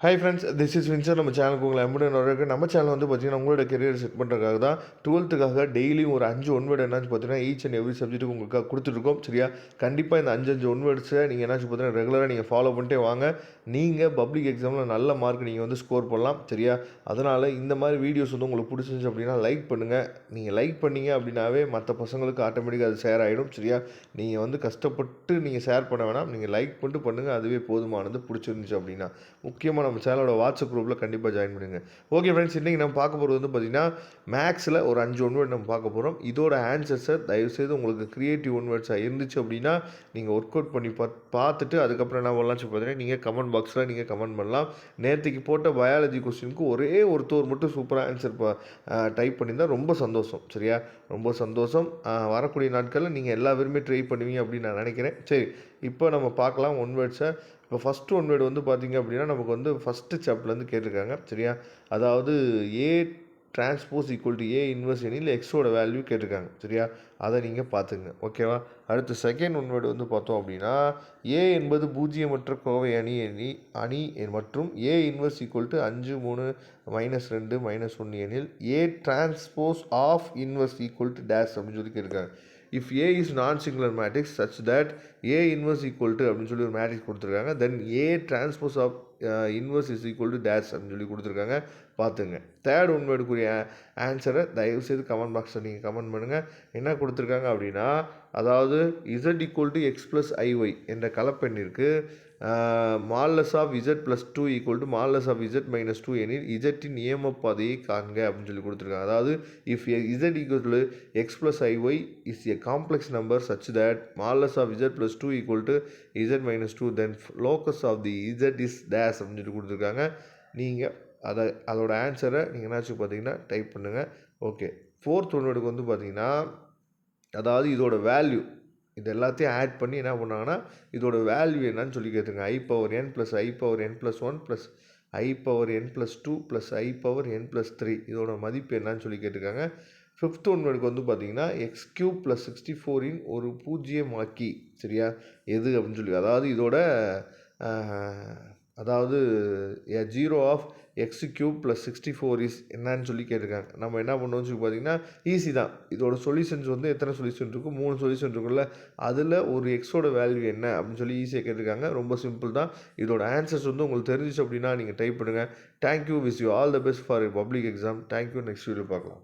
Hi friends, this is Windsor. நம்ம சேனலுக்கு உங்களை எம்புடன் நம்ம சேனல் வந்து பார்த்தீங்கன்னா உங்களோட கெரியர் செட் பண்ணுறதுக்காக தான் 12th டெய்லியும் ஒரு 5 ஒன்வேர்டு என்னாச்சு பார்த்தீங்கன்னா ஈச் அண்ட் எவ்ரி சப்ஜெக்ட்டுக்கு உங்களுக்காக கொடுத்துட்ருக்கோம். சரியா, கண்டிப்பாக இந்த 5 ஒன்வேர்ட்ஸை நீங்கள் என்னாச்சு பார்த்தீங்கன்னா ரெகுலராக நீங்கள் ஃபாலோ பண்ணிட்டே வாங்க. நீங்கள் பப்ளிக் எக்ஸாமில் நல்ல மார்க் நீங்கள் வந்து ஸ்கோர் பண்ணலாம். சரியா, அதனால் இந்த மாதிரி வீடியோஸ் வந்து உங்களுக்கு பிடிச்சிருந்துச்சு அப்படின்னா லைக் பண்ணுங்கள். நீங்கள் லைக் பண்ணீங்க அப்படின்னாவே மற்ற பசங்களுக்கு ஆட்டோமேட்டிக்காக அது ஷேர் ஆகிடும். சரியா, நீங்கள் வந்து கஷ்டப்பட்டு நீங்கள் ஷேர் பண்ண வேணாம், நீங்கள் லைக் பண்ணிட்டு பண்ணுங்கள், அதுவே போதுமானது. பிடிச்சிருந்துச்சு அப்படின்னா முக்கியமாக நம்ம சேனலோட வாட்ஸ்அப் குரூப்பில் கண்டிப்பாக ஜாயின் பண்ணுங்கள். ஓகே ஃப்ரெண்ட்ஸ், இன்றைக்கி நம்ம பார்க்க போகிறது வந்து பார்த்திங்கன்னா மேக்ஸில் ஒரு 5 ஒன்வேர்ட் நம்ம பார்க்க போகிறோம். இதோட ஆன்சர்ஸை தயவுசெய்து உங்களுக்கு க்ரியேட்டிவ் ஒன்வேர்ட்ஸாக இருந்துச்சு அப்படின்னா நீங்கள் ஒர்க் அவுட் பண்ணி பார்த்துட்டு அதுக்கப்புறம் என்ன பண்ணலாம்னு சொல்லி பார்த்தீங்கன்னா நீங்கள் கமெண்ட் பாக்ஸில் நீங்கள் கமெண்ட் பண்ணலாம். நேற்றுக்கு போட்ட பயாலஜி கொஸ்டினுக்கு ஒரே ஒருத்தர் மட்டும் சூப்பராக ஆன்சர் டைப் பண்ணியிருந்தால் ரொம்ப சந்தோஷம். சரியா, ரொம்ப சந்தோஷம். வரக்கூடிய நாட்களில் நீங்கள் எல்லா பேருமே ட்ரை பண்ணுவீங்க அப்படின்னு நான் நினைக்கிறேன். சரி, இப்போ நம்ம பார்க்கலாம் ஒன்வேர்ட்ஸை. இப்போ ஃபஸ்ட்டு ஒன்வேர்டு வந்து பார்த்திங்க அப்படின்னா நமக்கு வந்து ஃபஸ்ட்டு சாப்டர்லேருந்து கேட்டிருக்காங்க. சரியா, அதாவது ஏ transpose equal to A inverse எனில் எக்ஸோட வேல்யூ கேட்டிருக்காங்க. சரியா, அதை நீங்கள் பார்த்துங்க. ஓகேவா. அடுத்து செகண்ட் ஒன்வேர்டு வந்து பார்த்தோம் அப்படின்னா ஏ என்பது பூஜ்ஜியமற்ற கோவை அணி மற்றும் ஏ இன்வெர்ஸ் ஈக்குவல் டு 5 3 -2 -1 எனில் A transpose of inverse equal to dash அப்படின்னு சொல்லி கேட்டிருக்காங்க. If A is non singular matrix such that A inverse equal to அப்படின்னு சொல்லி ஒரு மேட்ரிக்ஸ் கொடுத்துருக்காங்க. Then A transpose of inverse is equal to dash அப்படின்னு சொல்லி கொடுத்துருக்காங்க. பார்த்துங்க. தேர்ட் ஒன்வேர்டுக்குரிய ஆன்சரை தயவுசெய்து கமெண்ட் பாக்ஸில் நீங்கள் கமெண்ட் பண்ணுங்கள். என்ன கொடுத்துருக்காங்க அப்படின்னா அதாவது z equal to x plus i y என்ற கலப்பெண்ணிற்கு modulus of z plus 2 equal to modulus of z minus 2 எனில் இசட்டின் EMF பாதையை காண்க அப்படின்னு சொல்லி கொடுத்துருக்காங்க. அதாவது if z equal to x plus i y is a complex number such that modulus of z plus 2 equal to z minus 2 then locus of the z is dash அப்படின்னு சொல்லி கொடுத்துருக்காங்க. நீங்கள் அதோட ஆன்சரை நீங்கள் என்னாச்சும் பார்த்தீங்கன்னா டைப் பண்ணுங்கள். ஓகே, ஃபோர்த் ஒன்வேர்டுக்கு வந்து பார்த்தீங்கன்னா அதாவது இதோட வேல்யூ இது எல்லாத்தையும் ஆட் பண்ணி என்ன பண்ணாங்கன்னா இதோட வேல்யூ என்னன்னு சொல்லி கேட்டுருங்க. i power n plus i power n plus 1 plus i power n plus 2 plus i power n plus 3 இதோட மதிப்பு என்னன்னு சொல்லி கேட்டிருக்காங்க. ஃபிஃப்த் ஒன்வேர்டுக்கு வந்து பார்த்தீங்கன்னா x³ ப்ளஸ் 64 ஒரு பூஜ்ஜியமாக்கி. சரியா, எது அப்படின்னு சொல்லி அதாவது இதோட அதாவது 0 ஆஃப் x³ ப்ளஸ் 64 இஸ் என்னன்னு சொல்லி கேட்டிருக்காங்க. நம்ம என்ன பண்ணுவோம்னு சொல்லி பார்த்தீங்கன்னா ஈஸி தான். இதோட சொல்யூஷன்ஸ் வந்து எத்தனை சொல்யூஷன் இருக்கும்? 3 சொல்யூஷன் இருக்குல்ல, அதில் ஒரு எக்ஸோட வேல்யூ என்ன அப்படின்னு சொல்லி ஈஸியாக கேட்டிருக்காங்க. ரொம்ப சிம்பிள் தான். இதோட ஆன்சர்ஸ் வந்து உங்களுக்கு தெரிஞ்சிச்சு அப்படின்னா நீங்கள் டைப் பண்ணுங்கள். Thank you, wish you all the best for public exam. Thank you. Next video பார்க்கலாம்.